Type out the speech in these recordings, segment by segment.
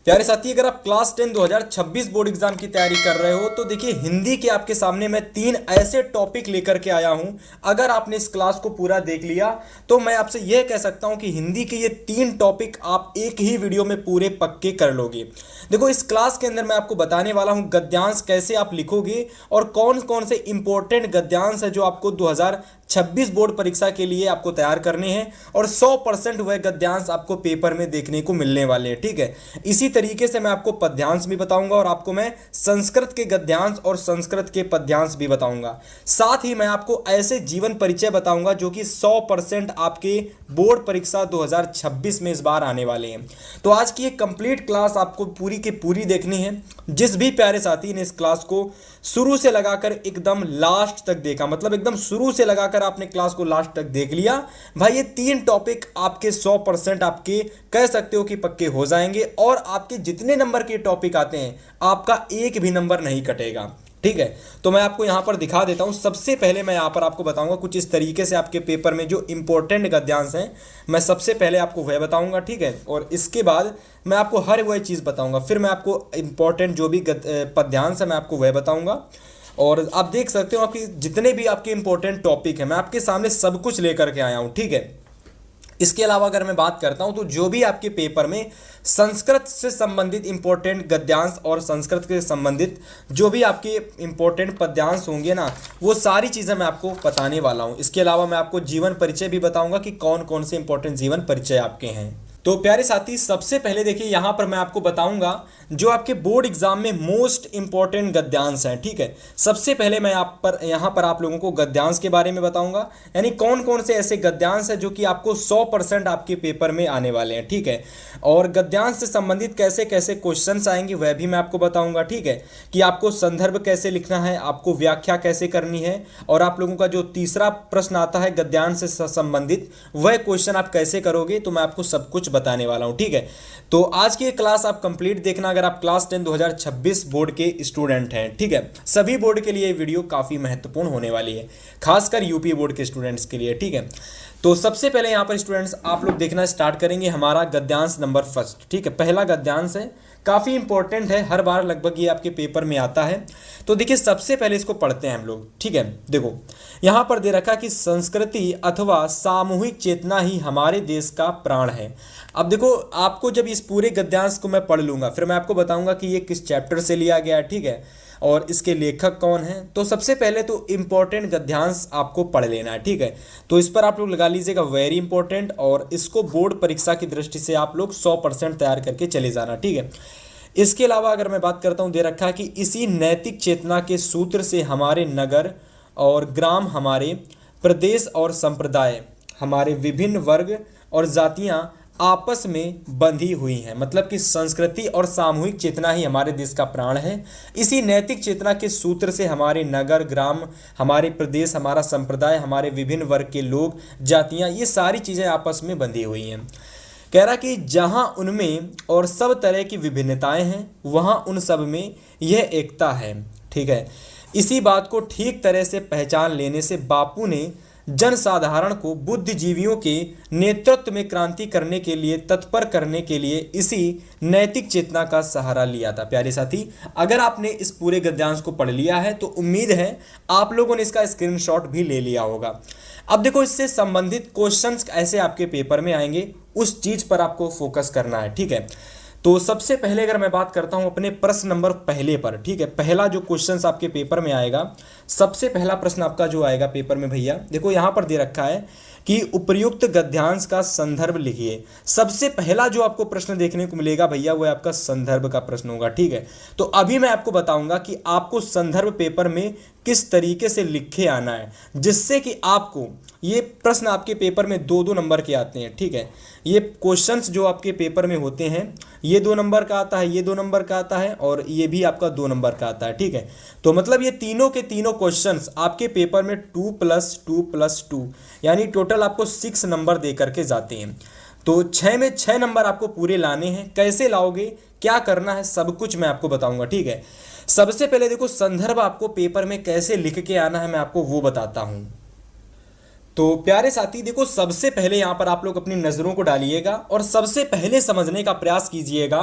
प्यारे साथी, अगर आप क्लास 10 2026 बोर्ड एग्जाम की तैयारी कर रहे हो तो देखिए हिंदी के आपके सामने मैं 3 ऐसे टॉपिक लेकर के आया हूं। अगर आपने इस क्लास को पूरा देख लिया तो मैं आपसे यह कह सकता हूं कि हिंदी के ये 3 टॉपिक आप एक ही वीडियो में पूरे पक्के कर लोगे। देखो, इस क्लास के अंदर मैं आपको बताने वाला हूं गद्यांश कैसे आप लिखोगे और कौन कौन से इंपॉर्टेंट गद्यांश है जो आपको 2026 बोर्ड परीक्षा के लिए आपको तैयार करने हैं और 100% वह गद्यांश आपको पेपर में देखने को मिलने वाले हैं। ठीक है, इसी तरीके से मैं आपको पद्यांश भी बताऊंगा और आपको मैं संस्कृत के गद्यांश और संस्कृत के पद्यांश भी बताऊंगा। साथ ही मैं आपको ऐसे जीवन परिचय बताऊंगा जो कि 100% आपके बोर्ड परीक्षा 2026 में इस बार आने वाले हैं। तो आज की एक कंप्लीट क्लास आपको पूरी की पूरी देखनी है। जिस भी प्यारे साथी ने इस क्लास को शुरू से लगाकर एकदम लास्ट तक देखा, मतलब एकदम शुरू से लगाकर आपने क्लास को लास्ट तक देख लिया, भाई ये 3 टॉपिक आपके 100% आपके कह सकते हो कि पक्के हो जाएंगे और आपके जितने नंबर के टॉपिक आते हैं आपका एक भी नंबर नहीं कटेगा। ठीक है, तो मैं आपको यहां पर दिखा देता हूं। सबसे पहले मैं यहां पर आपको बताऊंगा कुछ इस तरीके से आपके पेपर में जो इंपॉर्टेंट गद्यांश हैं मैं सबसे पहले आपको वह बताऊंगा। ठीक है, और इसके बाद मैं आपको हर वह चीज़ बताऊंगा, फिर मैं आपको इंपॉर्टेंट जो भी पद्यांश है मैं आपको वह बताऊंगा। और आप देख सकते हो आपकी जितने भी आपके इंपॉर्टेंट टॉपिक हैं मैं आपके सामने सब कुछ लेकर के आया हूं। ठीक है, इसके अलावा अगर मैं बात करता हूं तो जो भी आपके पेपर में संस्कृत से संबंधित इंपॉर्टेंट गद्यांश और संस्कृत के संबंधित जो भी आपके इंपॉर्टेंट पद्यांश होंगे ना, वो सारी चीज़ें मैं आपको बताने वाला हूं। इसके अलावा मैं आपको जीवन परिचय भी बताऊंगा कि कौन कौन से इंपॉर्टेंट जीवन परिचय आपके हैं। तो प्यारे साथी, सबसे पहले देखिए यहाँ पर मैं आपको बताऊंगा जो आपके बोर्ड एग्जाम में मोस्ट इंपॉर्टेंट गद्यांश हैं। ठीक है, सबसे पहले मैं यहाँ पर आप लोगों को गद्यांश के बारे में बताऊंगा, यानी कौन कौन से ऐसे गद्यांश हैं जो कि आपको 100% आपके पेपर में आने वाले हैं। ठीक है, और गद्यांश से संबंधित कैसे कैसे क्वेश्चंस आएंगे वह भी मैं आपको बताऊंगा। ठीक है, कि आपको संदर्भ कैसे लिखना है, आपको व्याख्या कैसे करनी है, और आप लोगों का जो तीसरा प्रश्न आता है गद्यांश से संबंधित वह क्वेश्चन आप कैसे करोगे, तो मैं आपको सब कुछ बताने वाला हूं। ठीक है, तो आज की क्लास आप कंप्लीट देखना अगर आप क्लास 10 2026 बोर्ड के स्टूडेंट हैं। ठीक है, सभी बोर्ड के लिए ये वीडियो काफी महत्वपूर्ण होने वाली है, खासकर यूपी बोर्ड के स्टूडेंट्स के लिए। ठीक है, तो सबसे पहले यहां पर स्टूडेंट्स आप लोग देखना स्टार्ट करेंगे हमारा गद्यांश नंबर फर्स्ट। ठीक है, पहला गद्यांश है, काफी इंपॉर्टेंट है, हर बार लगभग ये आपके पेपर में आता है। तो देखिए सबसे पहले इसको पढ़ते हैं हम लोग। ठीक है, देखो यहां पर दे रखा कि संस्कृति अथवा सामूहिक चेतना ही हमारे देश का प्राण है। अब देखो, आपको जब इस पूरे गद्यांश को मैं पढ़ लूंगा फिर मैं आपको बताऊंगा कि ये किस चैप्टर से लिया गया है। ठीक है, और इसके लेखक कौन हैं। तो सबसे पहले तो इंपॉर्टेंट गद्यांश आपको पढ़ लेना है। ठीक है, तो इस पर आप लोग लगा लीजिएगा वेरी इंपॉर्टेंट, और इसको बोर्ड परीक्षा की दृष्टि से आप लोग 100% तैयार करके चले जाना। ठीक है, इसके अलावा अगर मैं बात करता हूं, दे रखा कि इसी नैतिक चेतना के सूत्र से हमारे नगर और ग्राम, हमारे प्रदेश और संप्रदाय, हमारे विभिन्न वर्ग और जातियां आपस में बंधी हुई हैं। मतलब कि संस्कृति और सामूहिक चेतना ही हमारे देश का प्राण है। इसी नैतिक चेतना के सूत्र से हमारे नगर, ग्राम, हमारे प्रदेश, हमारा संप्रदाय, हमारे विभिन्न वर्ग के लोग, जातियां, ये सारी चीज़ें आपस में बंधी हुई हैं। कह रहा कि जहां उनमें और सब तरह की विभिन्नताएं हैं वहां उन सब में यह एकता है। ठीक है, इसी बात को ठीक तरह से पहचान लेने से बापू ने जनसाधारण को बुद्धिजीवियों के नेतृत्व में क्रांति करने के लिए तत्पर करने के लिए इसी नैतिक चेतना का सहारा लिया था। प्यारे साथी, अगर आपने इस पूरे गद्यांश को पढ़ लिया है तो उम्मीद है आप लोगों ने इसका स्क्रीनशॉट भी ले लिया होगा। अब देखो, इससे संबंधित क्वेश्चंस ऐसे आपके पेपर में आएंगे, उस चीज पर आपको फोकस करना है। ठीक है, तो सबसे पहले अगर मैं बात करता हूं अपने प्रश्न नंबर पहले पर। ठीक है, पहला जो क्वेश्चंस आपके पेपर में आएगा, सबसे पहला प्रश्न आपका जो आएगा पेपर में भैया, देखो यहां पर दे रखा है कि उपर्युक्त गद्यांश का संदर्भ लिखिए। सबसे पहला जो आपको प्रश्न देखने को मिलेगा भैया वो आपका संदर्भ का प्रश्न होगा। ठीक है, तो अभी मैं आपको बताऊंगा कि आपको संदर्भ पेपर में किस तरीके से लिखे आना है, जिससे कि आपको ये प्रश्न आपके पेपर में 2-2 नंबर के आते हैं। ठीक है, ये क्वेश्चंस जो आपके पेपर में होते हैं ये 2 नंबर का आता है, ये 2 नंबर का आता है, और ये भी आपका 2 नंबर का आता है। ठीक है, तो मतलब ये तीनों के तीनों क्वेश्चंस आपके पेपर में 2+2+2 यानी टोटल आपको 6 नंबर दे करके जाते हैं। तो 6 में 6 नंबर आपको पूरे लाने हैं। कैसे लाओगे, क्या करना है, सब कुछ मैं आपको बताऊंगा। ठीक है, सबसे पहले देखो संदर्भ आपको पेपर में कैसे लिख के आना है मैं आपको वो बताता हूं। तो प्यारे साथी देखो, सबसे पहले यहां पर आप लोग अपनी नजरों को डालिएगा और सबसे पहले समझने का प्रयास कीजिएगा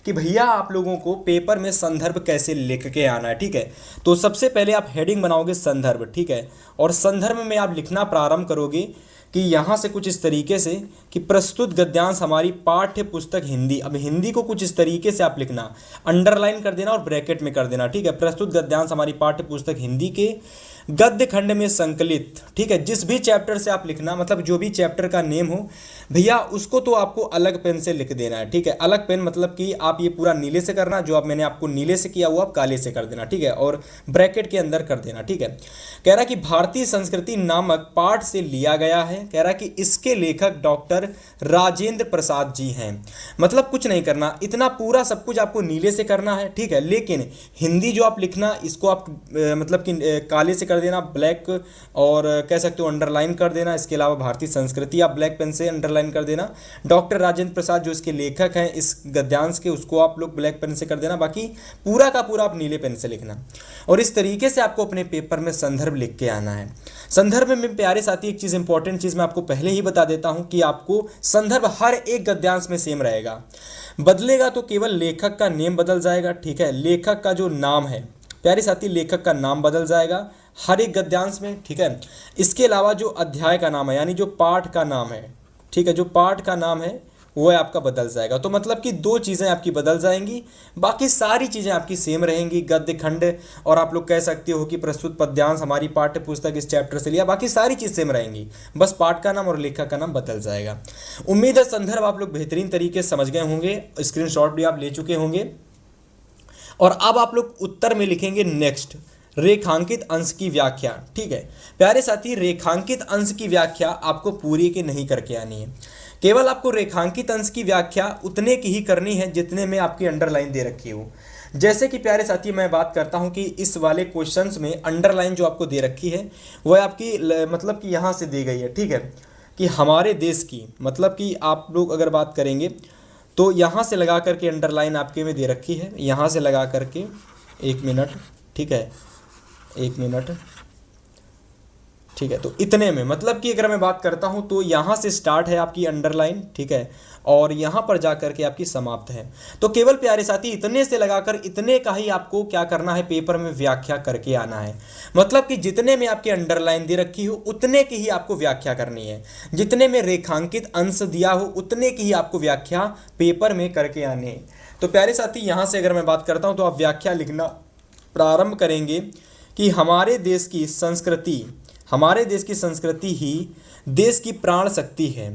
कि भैया आप लोगों को पेपर में संदर्भ कैसे लिख के आना है, ठीक है। तो सबसे पहले आप हेडिंग बनाओगे संदर्भ, ठीक है, और संदर्भ में आप लिखना प्रारंभ करोगे कि यहाँ से कुछ इस तरीके से कि प्रस्तुत गद्यांश हमारी पाठ्य पुस्तक हिंदी। अब हिंदी को कुछ इस तरीके से आप लिखना, अंडरलाइन कर देना और ब्रैकेट में कर देना, ठीक है। प्रस्तुत गद्यांश हमारी पाठ्य पुस्तक हिंदी के गद्य खंड में संकलित, ठीक है। जिस भी चैप्टर से आप लिखना, मतलब जो भी चैप्टर का नेम हो भैया उसको तो आपको अलग पेन से लिख देना है, ठीक है। अलग पेन मतलब कि आप ये पूरा नीले से करना, जो अब मैंने आपको नीले से किया वो आप काले से कर देना, ठीक है, और ब्रैकेट के अंदर कर देना, ठीक है। कह रहा कि भारतीय संस्कृति नामक पाठ से लिया गया है। कह रहा कि इसके लेखक डॉक्टर राजेंद्र प्रसाद जी हैं। मतलब कुछ नहीं करना, इतना पूरा सब कुछ आपको नीले से करना है, ठीक है। लेकिन हिंदी जो आप लिखना इसको आप मतलब कि काले से कर देना, ब्लैक, और कह सकते हो अंडरलाइन कर देना। इसके अलावा भारतीय संस्कृति आप ब्लैक पेन से अंडरलाइन कर देना। डॉक्टर राजेंद्र प्रसाद जो इसके लेखक हैं इस गद्यांश के, उसको आप लोग ब्लैक पेन से कर देना। बाकी पूरा का पूरा आप नीले पेन से लिखना, और इस तरीके से आपको अपने पेपर में संदर्भ लिख के आना है। संदर्भ में प्यारे साथी एक चीज़ इंपॉर्टेंट चीज़ मैं आपको पहले ही बता देता हूं कि आपको संदर्भ हर एक गद्यांश में सेम रहेगा। बदलेगा तो केवल लेखक का नेम बदल जाएगा, ठीक है। लेखक का जो नाम है प्यारे साथी, लेखक का नाम बदल जाएगा हर एक गद्यांश में, ठीक है। इसके अलावा जो अध्याय का नाम है यानी जो पाठ का नाम है, ठीक है, जो पाठ का नाम है वो आपका बदल जाएगा। तो मतलब कि दो चीज़ें आपकी बदल जाएंगी, बाकी सारी चीज़ें आपकी सेम रहेंगी। गद्य खंड और आप लोग कह सकते हो कि प्रस्तुत पद्यांश हमारी पाठ्य पुस्तक इस चैप्टर से लिया, बाकी सारी चीज़ सेम रहेंगी, बस पाठ का नाम और लेखक का नाम बदल जाएगा। उम्मीद है संदर्भ आप लोग बेहतरीन तरीके से समझ गए होंगे, स्क्रीनशॉट भी आप ले चुके होंगे। और अब आप लोग उत्तर में लिखेंगे नेक्स्ट, रेखांकित अंश की व्याख्या, ठीक है। प्यारे साथी, रेखांकित अंश की व्याख्या आपको पूरी की नहीं करके आनी है, केवल आपको रेखांकित अंश की व्याख्या उतने की ही करनी है जितने में आपकी अंडरलाइन दे रखी हो। जैसे कि प्यारे साथी मैं बात करता हूं कि इस वाले क्वेश्चंस में अंडरलाइन जो आपको दे रखी है वह आपकी मतलब कि यहाँ से दी गई है, ठीक है, कि हमारे देश की, मतलब कि आप लोग अगर बात करेंगे तो यहाँ से लगा करके अंडरलाइन आपके में दे रखी है, यहाँ से लगा करके, एक मिनट, ठीक है, एक मिनट, ठीक है। तो इतने में मतलब कि अगर मैं बात करता हूं तो यहाँ से स्टार्ट है आपकी अंडरलाइन, ठीक है, और यहाँ पर जा करके आपकी समाप्त है। तो केवल प्यारे साथी इतने से लगाकर इतने का ही आपको क्या करना है, पेपर में व्याख्या करके आना है। मतलब कि जितने में आपकी अंडरलाइन दे रखी हो उतने की ही आपको व्याख्या करनी है, जितने में रेखांकित अंश दिया हो उतने की ही आपको व्याख्या पेपर में करके आनी है। तो प्यारे साथी यहाँ से अगर मैं बात करता हूँ तो आप व्याख्या लिखना प्रारंभ करेंगे कि हमारे देश की संस्कृति ही देश की प्राण शक्ति है,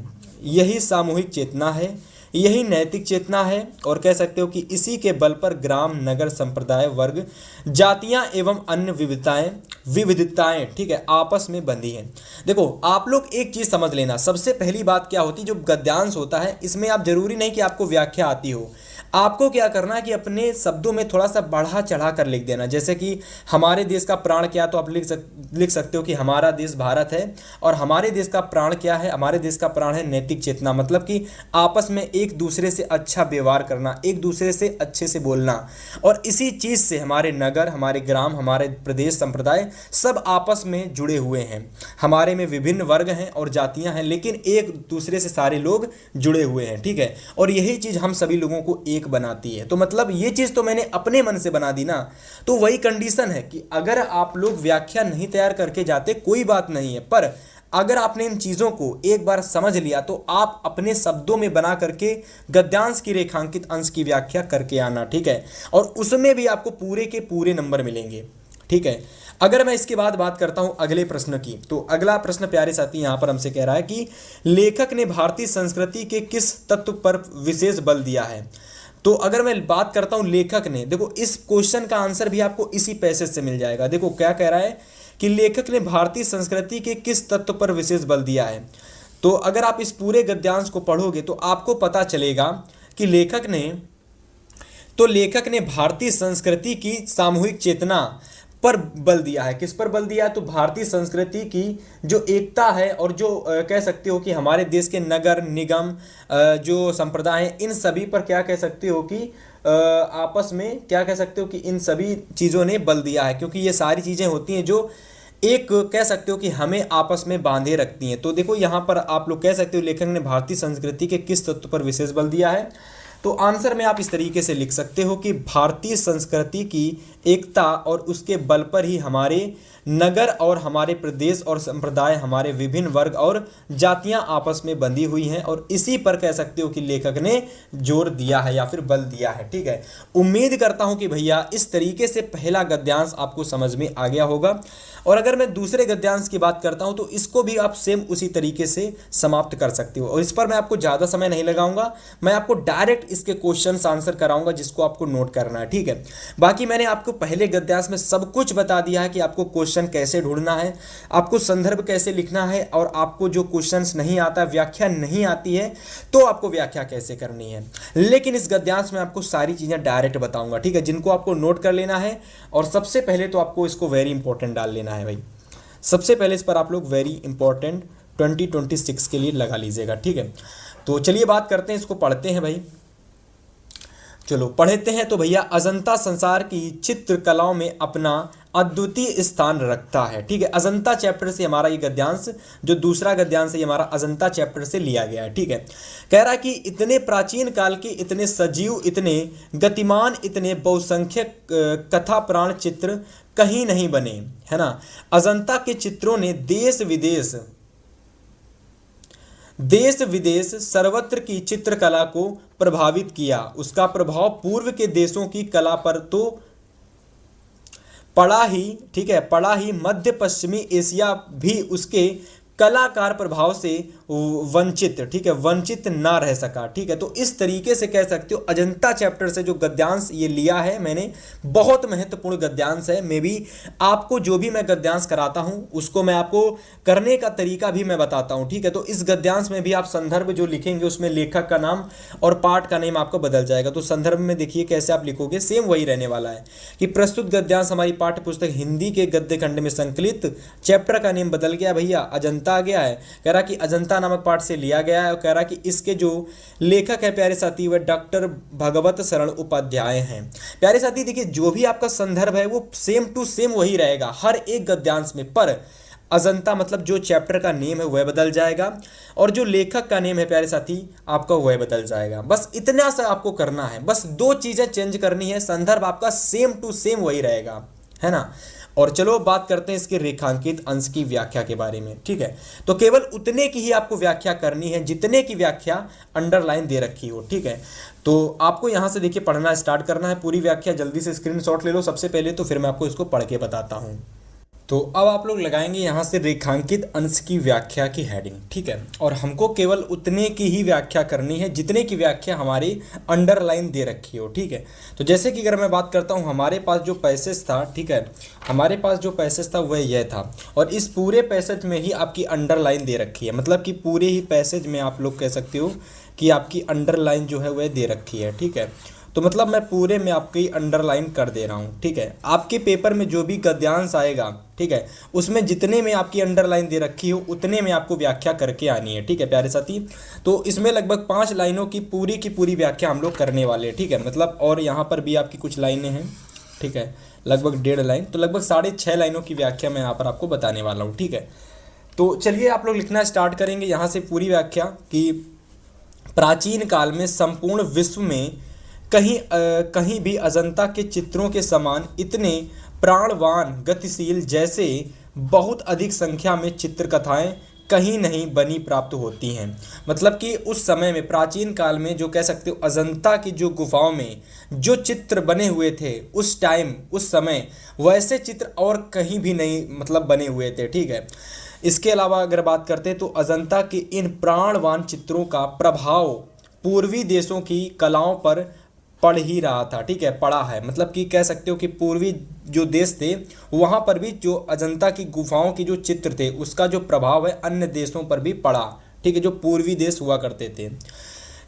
यही सामूहिक चेतना है, यही नैतिक चेतना है, और कह सकते हो कि इसी के बल पर ग्राम, नगर, संप्रदाय, वर्ग, जातियां एवं अन्य विविधताएं, ठीक है, आपस में बंधी हैं। देखो आप लोग एक चीज समझ लेना, सबसे पहली बात क्या होती है, जो गद्यांश होता है इसमें आप जरूरी नहीं कि आपको व्याख्या आती हो, आपको क्या करना है कि अपने शब्दों में थोड़ा सा बढ़ा चढ़ा कर लिख देना। जैसे कि हमारे देश का प्राण क्या, तो आप लिख सकते हो कि हमारा देश भारत है, और हमारे देश का प्राण क्या है, हमारे देश का प्राण है नैतिक चेतना। मतलब कि आपस में एक दूसरे से अच्छा व्यवहार करना, एक दूसरे से अच्छे से बोलना, और इसी चीज़ से हमारे नगर, हमारे ग्राम, हमारे प्रदेश, संप्रदाय सब आपस में जुड़े हुए हैं। हमारे में विभिन्न वर्ग हैं और जातियाँ हैं, लेकिन एक दूसरे से सारे लोग जुड़े हुए हैं, ठीक है, और यही चीज़ हम सभी लोगों को एक बनाती है। तो मतलब ये चीज तो मैंने अपने मन से बना दी ना, तो वही कंडीशन है कि अगर आप लोग व्याख्या नहीं तैयार करके जाते कोई बात नहीं है, पर अगर आपने इन चीजों को एक बार समझ लिया तो आप अपने शब्दों में बना करके गद्यांश की रेखांकित अंश की व्याख्या करके आना, ठीक है, और उसमें भी आपको पूरे के पूरे नंबर मिलेंगे, ठीक है। अगर मैं इसके बाद बात करता हूं अगले प्रश्न की, तो अगला प्रश्न प्यारे साथी यहां पर हमसे कह रहा है कि लेखक ने भारतीय संस्कृति के किस तत्व पर विशेष बल दिया है। तो अगर मैं बात करता हूं लेखक ने, देखो इस क्वेश्चन का आंसर भी आपको इसी पैसेज से मिल जाएगा। देखो क्या कह रहा है कि लेखक ने भारतीय संस्कृति के किस तत्व पर विशेष बल दिया है। तो अगर आप इस पूरे गद्यांश को पढ़ोगे तो आपको पता चलेगा कि लेखक ने भारतीय संस्कृति की सामूहिक चेतना पर बल दिया है। किस पर बल दिया है, तो भारतीय संस्कृति की जो एकता है, और जो कह सकते हो कि हमारे देश के नगर निगम जो संप्रदाय हैं, इन सभी पर क्या कह सकते हो कि आपस में क्या कह सकते हो कि इन सभी चीज़ों ने बल दिया है, क्योंकि ये सारी चीज़ें होती हैं जो एक कह सकते हो कि हमें आपस में बांधे रखती हैं। तो देखो यहाँ पर आप लोग कह सकते हो लेखक ने भारतीय संस्कृति के किस तत्व पर विशेष बल दिया है। तो आंसर में आप इस तरीके से लिख सकते हो कि भारतीय संस्कृति की एकता और उसके बल पर ही हमारे नगर और हमारे प्रदेश और संप्रदाय, हमारे विभिन्न वर्ग और जातियां आपस में बंधी हुई हैं, और इसी पर कह सकते हो कि लेखक ने जोर दिया है या फिर बल दिया है। ठीक है, उम्मीद करता हूं कि भैया इस तरीके से पहला गद्यांश आपको समझ में आ गया होगा। और अगर मैं दूसरे गद्यांश की बात करता हूं तो इसको भी आप सेम उसी तरीके से समाप्त कर सकते हो, और इस पर मैं आपको ज़्यादा समय नहीं लगाऊंगा, मैं आपको डायरेक्ट इसके क्वेश्चंस आंसर कराऊंगा जिसको आपको नोट करना है। ठीक है, बाकी मैंने आपको पहले गद्यांश में सब कुछ बता दिया है कि आपको क्वेश्चन कैसे ढूंढना है, आपको संदर्भ कैसे लिखना है, और आपको जो क्वेश्चंस नहीं आता, व्याख्या नहीं आती है, तो आपको व्याख्या कैसे करनी है। लेकिन इस गद्यांश में आपको सारी चीज़ें डायरेक्ट बताऊंगा, ठीक है, जिनको आपको नोट कर लेना है। और सबसे पहले तो आपको इसको वेरी इंपॉर्टेंट डाल लेना है भाई। सबसे पहले इस पर आप लोग वेरी इंपॉर्टेंट 2026 के लिए लगा लीजिएगा। ठीक है, तो चलिए बात करते हैं, इसको पढ़ते हैं भाई। चलो पढ़ते हैं। तो भैया अजंता संसार की चित्रकलाओं में अपना अद्वितीय स्थान रखता है। ठीक है, अजंता चैप्टर से हमारा ये गद्यांश, जो दूसरा गद्यांश है, ये हमारा अजंता चैप्टर से लिया गया है। ठीक है, कह रहा है कि इतने प्राचीन काल के, इतने सजीव, इतने गतिमान, इतने बहुसंख्यक कथा प्राण चित्र कहीं नहीं बने, है ना। अजंता के चित्रों ने देश विदेश सर्वत्र की चित्रकला को प्रभावित किया। उसका प्रभाव पूर्व के देशों की कला पर तो पड़ा ही, ठीक है, पड़ा ही, मध्य पश्चिमी एशिया भी उसके कलाकार प्रभाव से वंचित, ठीक है, वंचित ना रह सका। ठीक है, तो इस तरीके से कह सकते हो अजंता चैप्टर से जो गद्यांश ये लिया है मैंने, बहुत महत्वपूर्ण गद्यांश है। मैं भी आपको जो भी मैं गद्यांश कराता हूं उसको मैं आपको करने का तरीका भी मैं बताता हूं। ठीक है, तो इस गद्यांश में भी आप संदर्भ जो लिखेंगे उसमें लेखक का नाम और पाठ का नाम आपको बदल जाएगा। तो संदर्भ में देखिए कैसे आप लिखोगे, सेम वही रहने वाला है कि प्रस्तुत गद्यांश हमारी पाठ्य पुस्तक हिंदी के गद्य खंड में संकलित, चैप्टर का नेम बदल गया भैया, अजंता आ गया है। कह रहा कि अजंता नामक पाठ से लिया गया है, और कह रहा कि इसके जो लेखक है प्यारे साथी वह डॉक्टर भगवत शरण उपाध्याय हैं। प्यारे साथी देखिए जो भी आपका संदर्भ है वो सेम टू सेम वही रहेगा हर एक गद्यांश में, पर अजंता मतलब जो चैप्टर का नेम है वह बदल जाएगा, और जो लेखक का नेम है प्यारे साथी आपका वह बदल जाएगा। बस इतना सा आपको करना है, बस दो चीजें चेंज करनी है, संदर्भ आपका सेम टू सेम वही रहेगा, है ना। और चलो बात करते हैं इसके रेखांकित अंश की व्याख्या के बारे में। ठीक है, तो केवल उतने की ही आपको व्याख्या करनी है जितने की व्याख्या अंडरलाइन दे रखी हो। ठीक है, तो आपको यहां से देखिए पढ़ना स्टार्ट करना है, पूरी व्याख्या जल्दी से स्क्रीनशॉट ले लो सबसे पहले, तो फिर मैं आपको इसको पढ़ के बताता हूं। तो अब आप लोग लगाएंगे यहाँ से रेखांकित अंश की व्याख्या की हेडिंग। ठीक है, और हमको केवल उतने की ही व्याख्या करनी है जितने की व्याख्या हमारी अंडरलाइन दे रखी हो। ठीक है, तो जैसे कि अगर मैं बात करता हूँ हमारे पास जो पैसेज था, ठीक है, हमारे पास जो पैसेज था वह यह था, और इस पूरे पैसेज में ही आपकी अंडरलाइन दे रखी है, मतलब कि पूरे ही पैसेज में आप लोग कह सकते हो कि आपकी अंडरलाइन जो है वह दे रखी है। ठीक है, तो मतलब मैं पूरे में आपकी अंडरलाइन कर दे रहा हूँ। ठीक है, आपके पेपर में जो भी गद्यांश आएगा, ठीक है, उसमें जितने में आपकी अंडरलाइन दे रखी हो उतने में आपको व्याख्या करके आनी है। ठीक है प्यारे साथी, तो इसमें लगभग 5 लाइनों की पूरी व्याख्या हम लोग करने वाले हैं। ठीक है, मतलब और यहाँ पर भी आपकी कुछ लाइनें हैं, ठीक है, लगभग 1.5 लाइन, तो लगभग 6.5 लाइनों की व्याख्या मैं यहाँ पर आपको बताने वाला हूँ। ठीक है, तो चलिए आप लोग लिखना स्टार्ट करेंगे यहाँ से पूरी व्याख्या कि प्राचीन काल में संपूर्ण विश्व में कहीं भी अजंता के चित्रों के समान इतने प्राणवान, गतिशील, जैसे बहुत अधिक संख्या में चित्रकथाएं कहीं नहीं बनी प्राप्त होती हैं। मतलब कि उस समय में, प्राचीन काल में, जो कह सकते हो अजंता की जो गुफाओं में जो चित्र बने हुए थे उस टाइम, उस समय, वैसे चित्र और कहीं भी नहीं मतलब बने हुए थे। ठीक है, इसके अलावा अगर बात करते हैं तो अजंता के इन प्राणवान चित्रों का प्रभाव पूर्वी देशों की कलाओं पर पड़ ही रहा था। ठीक है, पड़ा है, मतलब कि कह सकते हो कि पूर्वी जो देश थे वहाँ पर भी जो अजंता की गुफाओं की जो चित्र थे उसका जो प्रभाव है अन्य देशों पर भी पड़ा। ठीक है, जो पूर्वी देश हुआ करते थे।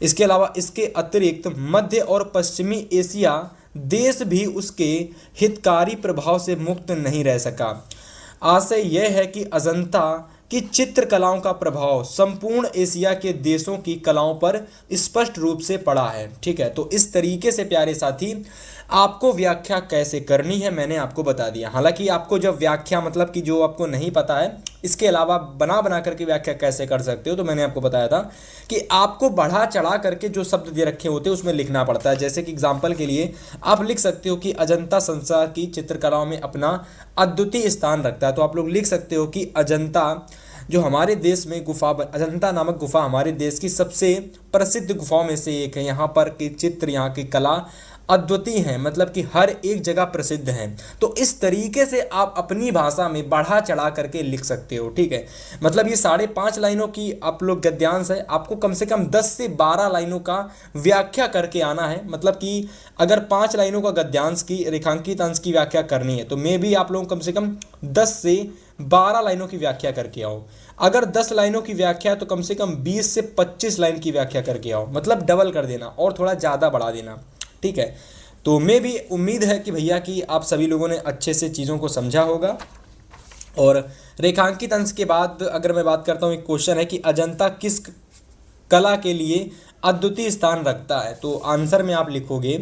इसके अलावा इसके अतिरिक्त मध्य और पश्चिमी एशिया देश भी उसके हितकारी प्रभाव से मुक्त नहीं रह सका। आशय यह है कि अजंता कि चित्रकलाओं का प्रभाव संपूर्ण एशिया के देशों की कलाओं पर स्पष्ट रूप से पड़ा है। ठीक है, तो इस तरीके से प्यारे साथी आपको व्याख्या कैसे करनी है मैंने आपको बता दिया। हालांकि आपको जब व्याख्या मतलब कि जो आपको नहीं पता है इसके अलावा बना बना करके व्याख्या कैसे कर सकते हो, तो मैंने आपको बताया था कि आपको बढ़ा चढ़ा करके जो शब्द दे रखे होते हैं उसमें लिखना पड़ता है। जैसे कि एग्जाम्पल के लिए आप लिख सकते हो कि अजंता संसार की चित्रकलाओं में अपना अद्वितीय स्थान रखता है, तो आप लोग लिख सकते हो कि अजंता जो हमारे देश में अजंता नामक गुफा हमारे देश की सबसे प्रसिद्ध गुफाओं में से एक है। यहाँ पर की चित्र, यहाँ की कला अद्वितीय है, मतलब कि हर एक जगह प्रसिद्ध है। तो इस तरीके से आप अपनी भाषा में बढ़ा चढ़ा करके लिख सकते हो। ठीक है, मतलब ये 5.5 लाइनों की आप लोग गद्यांश है, आपको कम से कम 10 से 12 लाइनों का व्याख्या करके आना है। मतलब कि अगर 5 लाइनों का गद्यांश की रेखांकित अंश की व्याख्या करनी है तो मे भी आप लोग कम से कम 10 से 12 लाइनों की व्याख्या करके आओ। अगर 10 लाइनों की व्याख्या तो कम से कम 20 से 25 लाइन की व्याख्या करके आओ, मतलब डबल कर देना और थोड़ा ज़्यादा बढ़ा देना। ठीक है, तो मैं भी उम्मीद है कि भैया कि आप सभी लोगों ने अच्छे से चीज़ों को समझा होगा। और रेखांकित अंश के बाद अगर मैं बात करता हूँ, एक क्वेश्चन है कि अजंता किस कला के लिए अद्वितीय स्थान रखता है, तो आंसर में आप लिखोगे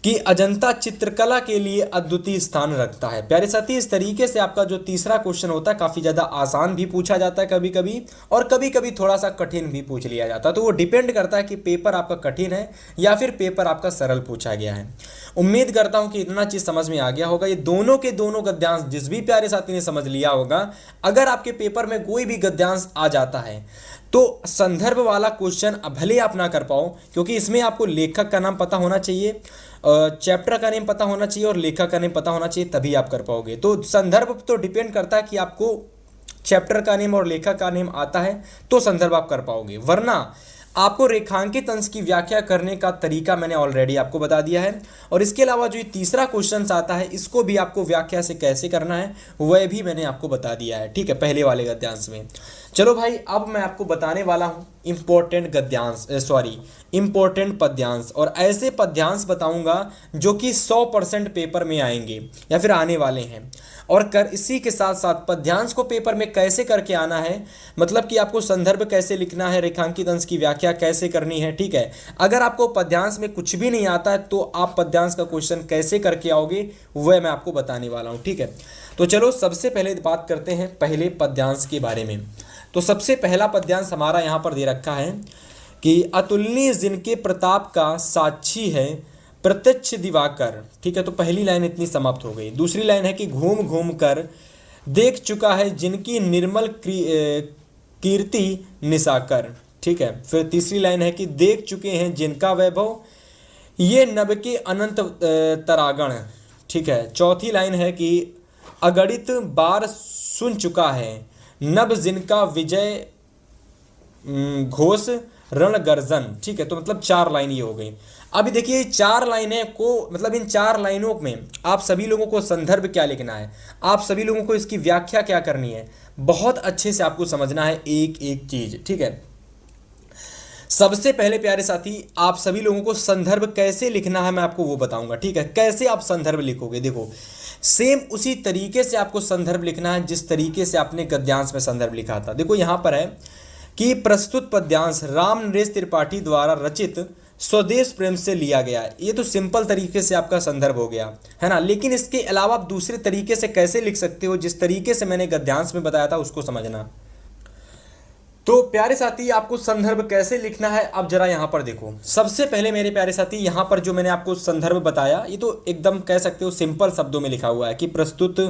कि अजंता चित्रकला के लिए अद्वितीय स्थान रखता है। प्यारे साथी, इस तरीके से आपका जो तीसरा क्वेश्चन होता है काफ़ी ज़्यादा आसान भी पूछा जाता है कभी कभी, और कभी कभी थोड़ा सा कठिन भी पूछ लिया जाता है। तो वो डिपेंड करता है कि पेपर आपका कठिन है या फिर पेपर आपका सरल पूछा गया है। उम्मीद करता हूँ कि इतना चीज़ समझ में आ गया होगा। ये दोनों के दोनों गद्यांश जिस भी प्यारे साथी ने समझ लिया होगा, अगर आपके पेपर में कोई भी गद्यांश आ जाता है तो संदर्भ वाला क्वेश्चन भले आप ना कर पाओ, क्योंकि इसमें आपको लेखक का नाम पता होना चाहिए, चैप्टर का नेम पता होना चाहिए और लेखक का नेम पता होना चाहिए, तभी आप कर पाओगे। तो संदर्भ तो डिपेंड करता है कि आपको चैप्टर का नेम और लेखक का नेम आता है तो संदर्भ आप कर पाओगे, वरना आपको रेखांकित अंश की व्याख्या करने का तरीका मैंने ऑलरेडी आपको बता दिया है। और इसके अलावा जो ये तीसरा क्वेश्चन आता है इसको भी आपको व्याख्या से कैसे करना है वह भी मैंने आपको बता दिया है। ठीक है, पहले वाले गद्यांश में। चलो भाई, अब मैं आपको बताने वाला हूँ इंपॉर्टेंट पद्यांश, और ऐसे पद्यांश बताऊंगा जो कि 100% पेपर में आएंगे या फिर आने वाले हैं। और इसी के साथ साथ पद्यांश को पेपर में कैसे करके आना है, मतलब कि आपको संदर्भ कैसे लिखना है, रेखांकित अंश की व्याख्या कैसे करनी है। ठीक है, अगर आपको पद्यांश में कुछ भी नहीं आता है तो आप पद्यांश का क्वेश्चन कैसे करके आओगे वह मैं आपको बताने वाला हूँ। ठीक है, तो चलो सबसे पहले बात करते हैं पहले पद्यांश के बारे में। तो सबसे पहला पद्यांश हमारा यहाँ पर दे रखा है कि अतुलनीय जिनके प्रताप का साक्षी है प्रत्यक्ष दिवाकर। ठीक है, तो पहली लाइन इतनी समाप्त हो गई। दूसरी लाइन है कि घूम घूम कर देख चुका है जिनकी निर्मल कीर्ति निशाकर। ठीक है, फिर तीसरी लाइन है कि देख चुके हैं जिनका वैभव ये नभ के अनंत तरागण। ठीक है, चौथी लाइन है कि अगणित बार सुन चुका है नभ जिनका विजय घोष रण गर्जन। ठीक है, तो मतलब 4 लाइन ये हो गई। अभी देखिए 4 लाइनें को, मतलब इन 4 लाइनों में आप सभी लोगों को संदर्भ क्या लिखना है, आप सभी लोगों को इसकी व्याख्या क्या करनी है, बहुत अच्छे से आपको समझना है एक एक चीज। ठीक है, सबसे पहले प्यारे साथी आप सभी लोगों को संदर्भ कैसे लिखना है मैं आपको वो बताऊंगा। ठीक है, कैसे आप संदर्भ लिखोगे, देखो सेम उसी तरीके से आपको संदर्भ लिखना है जिस तरीके से आपने गद्यांश में संदर्भ लिखा था। देखो यहाँ पर है कि प्रस्तुत पद्यांश राम नरेश त्रिपाठी द्वारा रचित स्वदेश प्रेम से लिया गया है। ये तो सिंपल तरीके से आपका संदर्भ हो गया है ना, लेकिन इसके अलावा आप दूसरे तरीके से कैसे लिख सकते हो, जिस तरीके से मैंने गद्यांश में बताया था उसको समझना। तो प्यारे साथी आपको संदर्भ कैसे लिखना है अब जरा यहाँ पर देखो। सबसे पहले मेरे प्यारे साथी यहाँ पर जो मैंने आपको संदर्भ बताया ये तो एकदम कह सकते हो सिंपल शब्दों में लिखा हुआ है कि प्रस्तुत